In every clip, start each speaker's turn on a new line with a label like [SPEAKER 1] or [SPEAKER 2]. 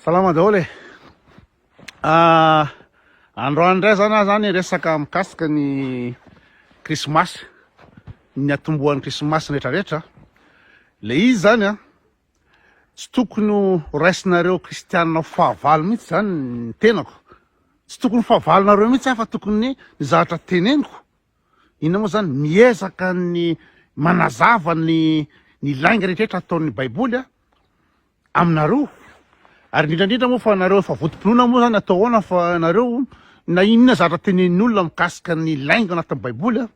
[SPEAKER 1] Salama daholo e. Androany indray zany resaka mikasika ny krismasy, ny atombohan'ny krismasy rehetrarehetra. Le izy zany tsy tokony ho raisinareo kristianina ho fahavalo mihitsy zany ny tenako. Tsy tokony ho fahavalonareo mihitsy fa tokony ny zavatra teneniko. Inona moa zany miezaka ny manazava ny lainga rehetrarehetra ataon'ny Baiboly aminareo. Ary indrindra moa fa nareo efa votom-pinoana moa zany atao ahoana fa nareo na inona zavatra tenenin'olona mikasika ny lainga anatin'ny Baiboly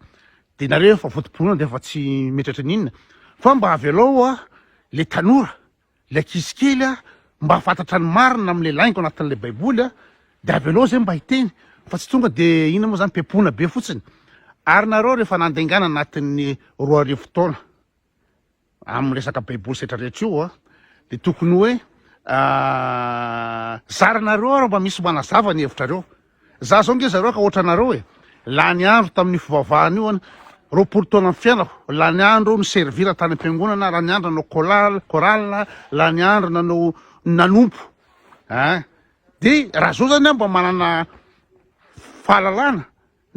[SPEAKER 1] de nareo efa votom-pinoana de efa tsy metratra n'inona. Fa mba avelao le tanora, le ankizy kely mba hafantatra ny marina am'le lainga anatin'le Baiboly de avelao zay mba hiteny fa tsy tonga de inona moa zany pepona be fotsiny. Ary nareo rehefa nandaingana anatin'ny 2 arivo taona amin'ny resaka Baiboly setrarehetra io de tokony hoe zaranareo raha mba misy manazava ny hevitrareo. Za zao nge zareo ka ohatra nareo lany andro tamin'ny fivavahana io 20 taona amin'ny fiainako, lany andro niservira tany am-piangonana, lany andro nanao chorale, lany andro nanao nanompo. De raha zao zany mba manana fahalalana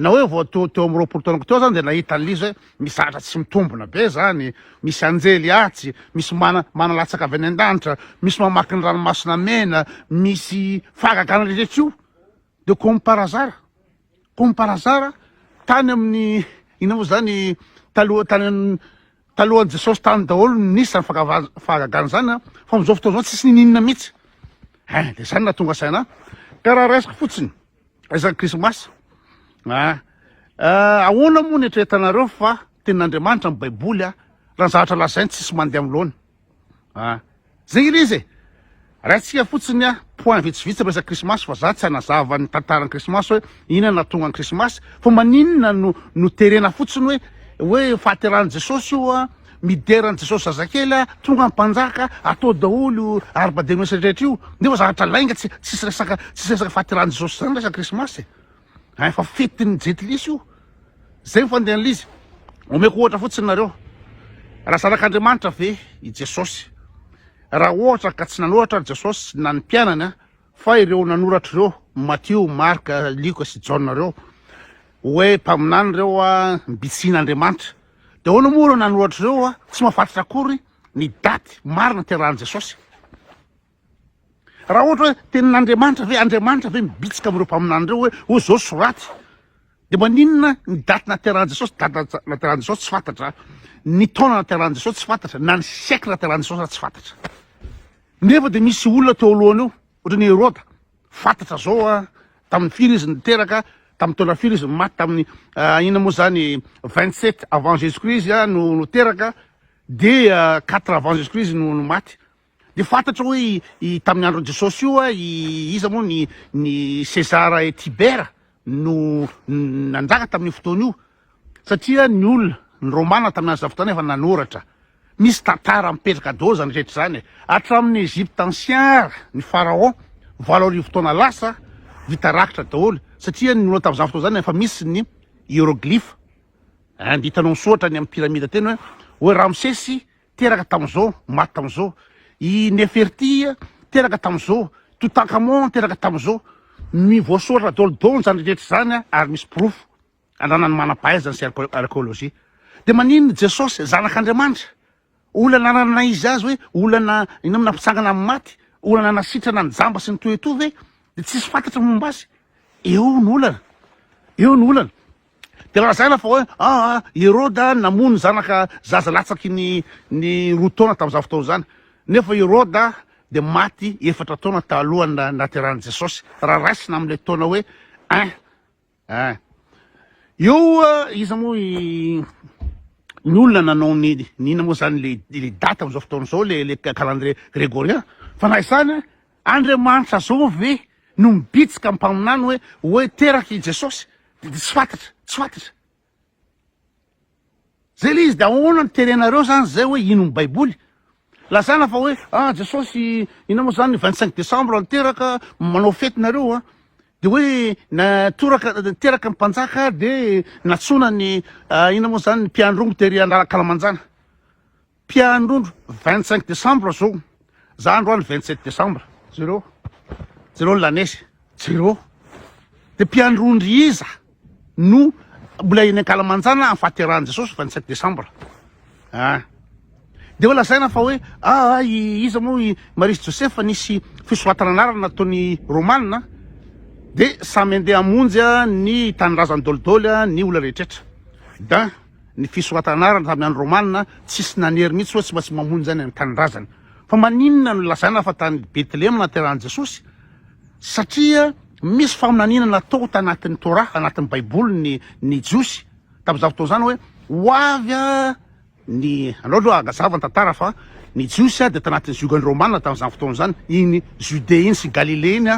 [SPEAKER 1] na hoe vao teo amin'ny 20 taonako teo zany de nahita an'izy hoe misy zavatra tsy mitombona be zany, misy anjely atsy, misy manalatsaka avy any an-danitra, misy mamaky ny ranomasina mena, misy fahagagana rehetra io. De comme par hasard tany amin'ny ina moa zany talohan'i Jesosy tany daholo nisy ny fahagagana zany fa am'izao fotoana zao tsisy ninona mihitsy. De zany nahatonga saina ka raha raisiko fotsiny resaka krismasy. Ahoana moa ny eritreretanareo fa tenin'Andriamanitra amin'ny Baiboly raha ny zavatra lazainy tsisy mandeha am'loana. Zay izy raintsika fotsiny point vitsivitsy resaka krismasy fa za tsy hanazava ny tantaran'ny krismasy hoe inona nahatonga ny krismasy fa maninona no terena fotsiny hoe fahateran'i Jesosy io mideran'i Jesosy zazakely tonga ny mpanjaka atao daholo arba-denoisy rehetra io nefa zavatra lainga tsisy resaka fahateran'i Jesosy zany resaka krismasy. Fa fetin'ny jetlisy io zay mifandehan'izy. Omeko ohatra fotsiny nareo raha zanak'Andriamanitra ve i Jesosy, raha ohatra ka tsy nanoratra Jesosy na ny mpianany fa ireo nanoratra ireo Matthieu, Marka, Luka sy John reo hoe mpaminany reo mbitsian'Andriamanitra de ahoana moa ireo nanoratra ireo tsy mahafantatra akory ny daty marina terahan'i Jesosy. Raha ohatra hoe tenin'Andriamanitra ve Andriamanitra ve mibitsika amin'ireo mpaminany reo hoe zao soraty de maninona ny daty naterahan'i Jesosy, daty naterahan'i Jesosy tsy fantatra, ny taona naterahan'i Jesosy tsy fantatra, na ny siècle naterahan'i Jesosy tsy fantatra. Nefa de misy olona teo alohany eo ohatra ny Herode fantatra zao tamin'ny firy izy niteraka, tamin'ny taona firy izy maty, tamin'ny inona moa zany 27 avant Jésus-Christ no teraka de 4 avant Jésus-Christ no maty. De fantatra hoe tamin'ny andron'i Jesosy io iza moa ny César et Tibera no nanjaka tamin'ny fotoana io satria ny olona ny Romana tamin'ny andro fotoana efa nanoratra. Misy tantara mipetraka daholo zany rehetra zany hatramin'ny Egypte ancien ny Pharaon 4 arivo taona lasa vita rakitra daholo satria ny olona tamin'izany fotoana zany efa misy ny hiéroglyphe hitanao misoratra ny amin'ny pyramide teny hoe Ramsesy teraka tamin'izao maty tamin'izao, i Neferti teraka tamin'izao, Toutankhamon teraka tamin'izao, mivoasoratra daholo zany rehetra zany ary misy proof andranany manam-pahaizana sy archéologie. De maninona Jesosy zanak'Andriamanitra, olana nanana izy azy hoe olana ina nampitsangana amin'ny maty, olana nasitrana ny jamba sy ny toetoy de tsisy fantatra momba azy. Eo ny olana de lazana fa hoe Herode namono zanaka zaza latsaky ny 2 taona tamin'izany fotoana zany nefa Herode de maty 4 taona talohany nateran'i Jesosy raha raisina am'le taona hoe eo iza moa ny olona nanao ny ina moa zany le daty am'izao fotoana zao le calendrier grégorien fa na izany Andriamanitra zao ve no mibitsika mpaminany hoe teraka i Jesosy de tsy fantatra. Zay le izy de ahoana ny terenareo zany zay hoe ino ny Baiboly. Lazana fa hoe Jesosy ina moa zany 25 décembre niteraka manao fetinareo de hoe teraka ny mpanjaka de natsona ny ina moa zany mpiandrongo tery Kalamanjana. Mpiandrondro 25 décembre zao, za androany 27 décembre. Zero. jereo ny lanesy jereo de mpiandrondry iza no mbola eny Ankalamanjana amin'ny fahateran'i Jesosy 27 décembre de hoe lazaina fa hoe iza moa Marisy Josefa nisy fisoratana anarana nataony Romanina de samy andeha amonjy ny tanindrazany dolidoly ny olona rehetrrehetra da ny fisoratana anarana tamin'ny andro Romanina tsisy nanery mihitsy hoe tsy maintsy mamonjy zany ny tanindrazany fa maninona no lazaina fa tany Betlehema nateran'i Jesosy satria misy faminaniana natao tanatin'ny Torah anatin'ny Baiboly ny Jiosy tamin'izao fotoana zany hoe hoavy ny anao aloha agazava ny tantara fa ny Jiosy de tanatin'ny ziogan'ny Romanina tamin'izany fotoana zany iny Judée iny sy Galilée iny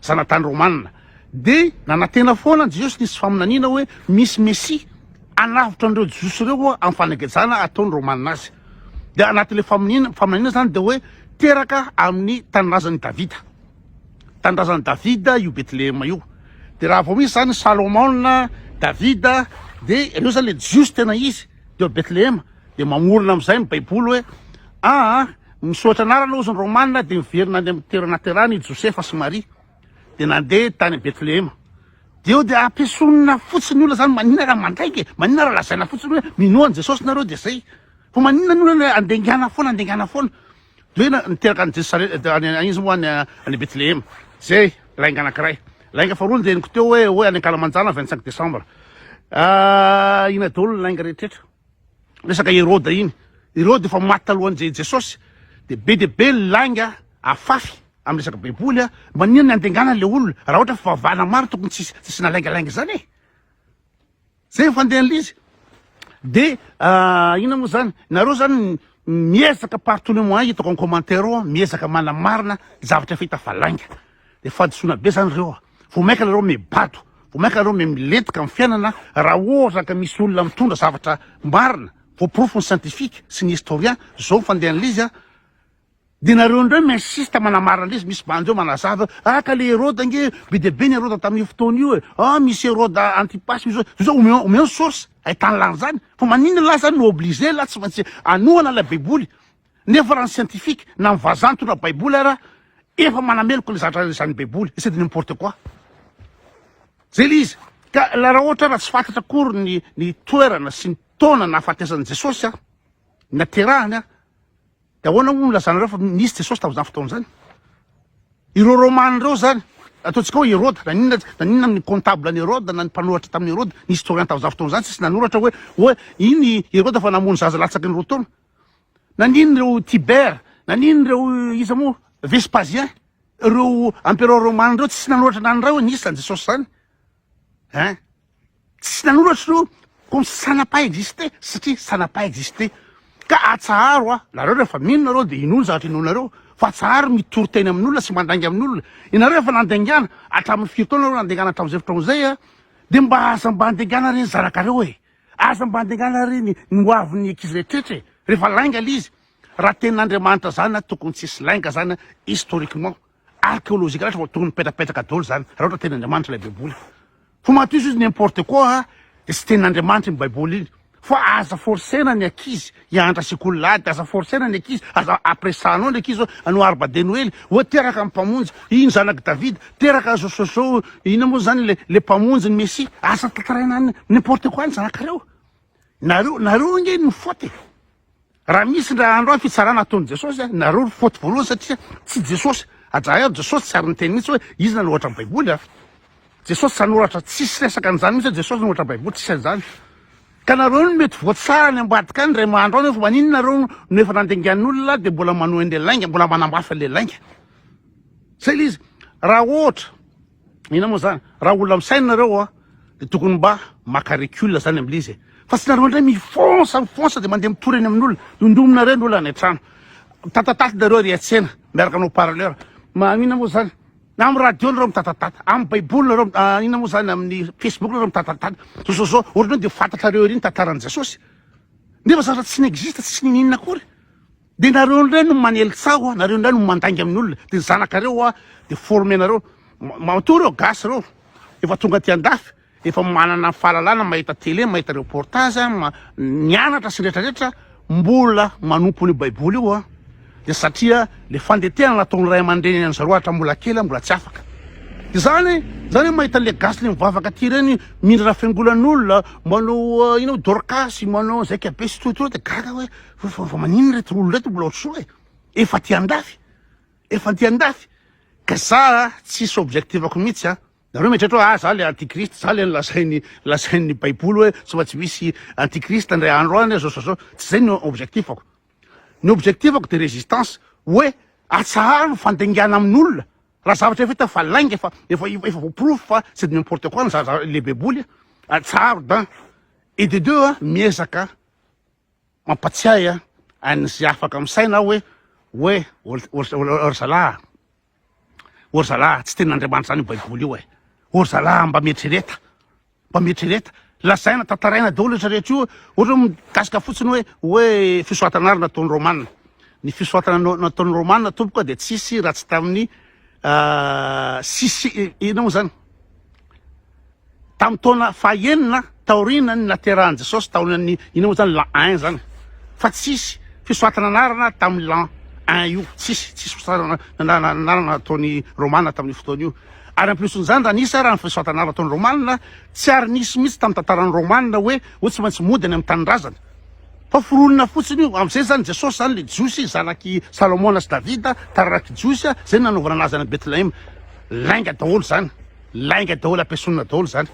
[SPEAKER 1] zanatany Romanina de nanantena foana Jiosy nisy faminaniana hoe misy Messia anavitra an'ireo Jiosy reo amin'ny fanegezana ataony Romanina azy de anatin'le faminaniana zany de hoe teraka amin'ny tanindrazan'ny Davida tanindrazan'ny Davida io Betlehema io de raha vao misy zany Salomon Davida de ireo zany le Jiosy tena izy de Betlehema de mamorona am'izay ny Baiboly hoe misotra anarana ozy ny Romanina de miverina any amin'ny teranaterany Josefa sy Maria de nandeha tany Betlehema de eo de ampiasonina fotsiny olona zany maninona raha mandraiky maninona raha lazaina fotsiny hoe minoany Jesosy nareo de zay fa maninona ny olona andengana foana de hoe niteraka any Jerusalem izy moa any Betlehema zay lainga anankiray lainga faharoa ndeniko teo hoe any Ankalamanjana 25 décembre ina daholo lainga rehetrrehetra resaka Herode iny Herode efa maty talohan'izay Jesosy de be lainga afafy amin'ny resaka Baiboly maninona ny andengana le olona raha ohatra fa vavana maro tokony tsisy nalaingalainga zany zay fandehan'le izy de ina moa zany nareo zany miezaka partout le moyen hitako en commentaire miezaka manamarina zavatra fahita fa lainga de fadisoana be zany reo vo maika nareo mibado vo maika nareo miletika amin'ny fiainana raha ohatra ka misy olona mitondra zavatra marina vo profony scientifique sy ny historien zao fandehan'le izy de nareo ndreo minsiste manamarina an'izy misy bandreo manazava ka le Herode nge be de be ny Herode tamin'io fotoana io misy Herode Antipas misy zao omeo source ahitany lany zany fa maninona la zany no obligé la tsy maintsy anoana la Baiboly nefa raha ny scientifique na mivazana tondra Baiboly ara efa manameloko le zavatra zany Baiboly c'est de n'importe quoi zay le izy ka la raha ohatra raha tsy fantatra akory ny toerana sy ny taona nahafatesan'i Jesosy naterahany de ahoana moa milazana reo fa nisy Jesosy tamin'izany fotoana zany ireo Romanina reo zany ataontsika hoe Herode naninona ny comptable ny Herode na ny mpanoratra tamin'ny Herode ny historien tamin'izany fotoana zany tsisy nanoratra hoe iny Herode fa namono zaza latsaky ny roa taona nanino reo Tibère nanino reo iza moa Vespasien reo empereur Romanina reo tsisy nanoratra nany reo nisy zany Jesosy zany tsisy nanoratra reo comme ça n'a pas existé satria ça n'a pas existé ka atsaharo nareo rehefa mino nareo de inono zavatra inonareo fa tsaharo mitory teny amin'olona sy mandangy amin'olona inareo efa nandengana hatramin'ny firy taona reo nandengana hatramin'izay fotoana zay de mba aza mba andengana reny zarakareo aza mba andengana reny ny hoavin'ny ankizy rehetrrehetra rehefa lainga le izy raha tenin'Andriamanitra zany tokony tsisy lainga zany historiquement archéologique rehetra fa tokony mipetrapetraka daholo zany raha ohatra tenin'Andriamanitra ilay Baiboly fo matoizy izy n'importe quoi de sy tenin'Andriamanitra iny Baiboly iny fa aza forsena ny ankizy hianatra sekolilady aza forsena ny ankizy aza apresanao ny ankizy anao arba de Noël hoe teraka amin'ny mpamonjy iny zanaky David teraka zao ina moa zany le mpamonjy ny Messie aza tantaraina n'importe quoi ny zanakareo nareo nge ny faute raha misy ndra andro fitsarana ataon'i Jesosy nareo faute voalohany satria tsy Jesosy ajaha Jesosy tsy ary ny teny mihitsy hoe izy nanoratra ny Baiboly Jesosy sanoratra tsisy resaka an'izany mihitsy Jesosy nanoratra Baiboly tsisy an'izany ka nareo no mety voatsara ny ambadika any ray mahandro any fa maninona nareo no efa nandengan'olona de mbola manohy an'le lainga mbola manambafa le lainga zay le izy raha ohatra ina moa zany raha olona misaina nareo de tokony mba maka recul zany am'le izy fa tsy nareo indray mifonsa de mandeha mitory eny amin'olona dondominareo ny olona any an-trano tatataty nareo riatsena miaraka anao parleur ina moa zany na amin'ny radio nareo mitatatata amin'ny Baiboly nareo ina moa zany amin'ny Facebook nareo mitatatata zao ohatra de fantatra reo iny tantaran'i Jesosy nefa zavatra tsy n'existe tsy ninina akory de nareo ndray no manelitsao nareo ndray no mandangy amin'olona de zanakareo de forme nareo matoa reo gasy reo efa tonga ty andafy efa manana fahalalana mahita télé mahita reportage mianatra sy rehetrarehetra mbola manompo ny Baiboly io de satria le fandetehana nataon'ny ray aman-dreny an'zareo hatrambola kely mbola tsy afaka zany hoe mahita le gasy le mivavaka aty reny mindra fiangolan'olona manao inao dorcasy manao zay kabe sy toitro de gaga hoe fa maninona reto olo reto mbola ohatr'so hoe efa ty andafy ka za tsisy objectifako mihitsy a nareo mieritreritra za le antikriste za le lasain'ny baiboly hoe tsy fa tsy misy antikriste andray andro any zao tsy zay ny objectifako. Ny objectifako de résistance hoe atsahara ny fandengana amin'olona raha zavatra efa hita fa lainga efa voaprofo fa c'est de n'importe quoi le baiboly atsaharo dan et de deux miezaka mampatsiay an'zay afaka misaina hoe ory zalahy tsy tenin'Andriamanitra zany baiboly io ory zalahy mba mietrereta lazaina tantaraina daholo rehetra io ohatra mikasika fotsiny hoe fisoatanary nataon'ny romanina ny fisoatana nataon'ny romanina tompoka de tsisy raha tsy tamin'ny ina moa zany tamin'ny taona fahaenina taorina ny naterahan'i Jesosy taonany ina moa zany l'an 1 zany fa tsisy fisoatana anarana tamin'ny l'an 1 io tsisy anarana nataon'ny romanina tamin'ny fotoana io ary ampirison'izany raha nisy raha ny fisoatana anarana nataon'ny romanina tsy ary nisy mihitsy tamin'ny tantaran'ny romanina hoe tsy maintsy mody any amin'ny tanindrazana fa foronina fotsiny io am'izay zany Jesosy zany le jiosy zanaky Salomona sy Davida tararaky jiosy zay nanaovana anazy any Betlehem lainga daholo ampiasonina daholo zany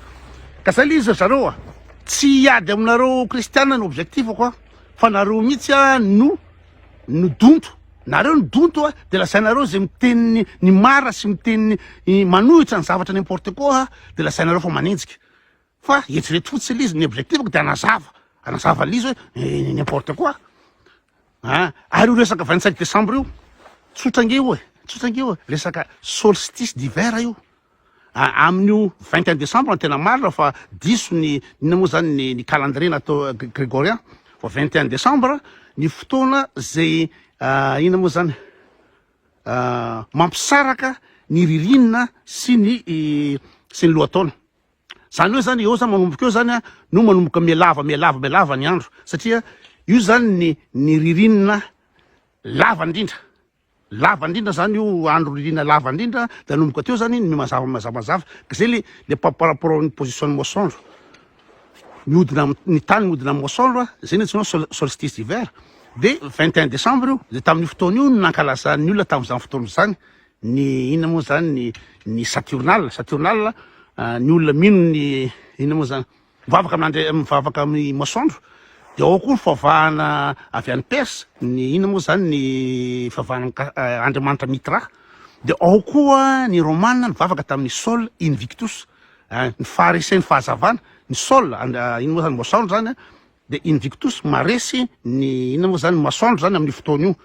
[SPEAKER 1] ka zay le izy zareo tsy hiady aminareo kristianina ny objectifako fa nareo mihitsy no donto nareo ny donto de lasainareo zay miteny ny mara sy miteny manohitra ny zavatra n'importe quoi de lasainareo fa manenjika fa eritrereto fotsy le izy ny objectifako de anazava l'izy hoe n'importe quoi ary io resaka 25 décembre io tsotrangeo resaka solstice d'hiver io amin'io 21 décembre tena marina fa diso ny ina moa zany ny calendrier natao grégorien fa 21 décembre ny fotoana zay ina moa zany mampisaraka ny ririnina sy ny lohataona zany hoe zany eo zany manomboka eo zany no manomboka mialava ny andro satria io zany ny ririnina lava indrindra zany io andro ririnina lava indrindra de anomboka teo zany ny mazava ka zay le par rapport amin'ny position'ny moisson mihodina ny tany mihodina amin'ny moisson zay ny antsoina solstice d'hiver de 21 décembre io de tamin'ny fotoana io nankalazan'ny olona tamin'izany fotoana zany ny ina moa zany ny saturnal ny olona mino ny ina moa zany mivavaka amin'ny masoandro de ao koa ny fivavahana avy any Perse ny ina moa zany ny fivavahana Andriamanitra Mitra de ao koa ny romanina mivavaka tamin'ny Sol Invictus ny faharesen'ny fahazavana ny Sol ina moa zany masoandro zany de Invictus maresy ny ina moa zany masoandro zany amin'ny fotoana io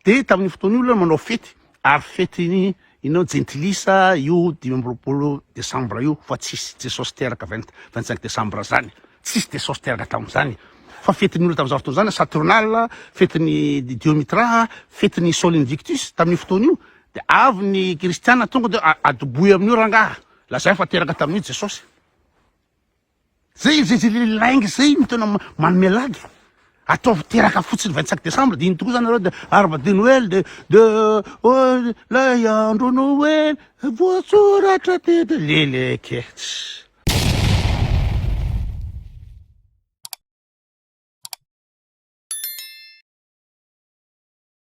[SPEAKER 1] de tamin'ny fotoana io manao fety ary fety inao gentilisa io 20 décembre io fa tsisy Jesosy teraka 25 décembre zany tsisy Jesosy teraka tamin'izany fa fetin'ny olona tamin'izao fotoana zany saturnal fetin'ny Diomitra fetin'ny Sol Invictus tamin'ny fotoana io de avy ny kristiana tonga de adoboy amin'io rangaha lazay fa teraka tamin'io Jesosy zay laingy zay ny tena manome lagy ataovy teraka fotsiny 25 décembre de iny tokoa zany areo de arbre de Noël de lay andro Noël voasoratra tety leleketsy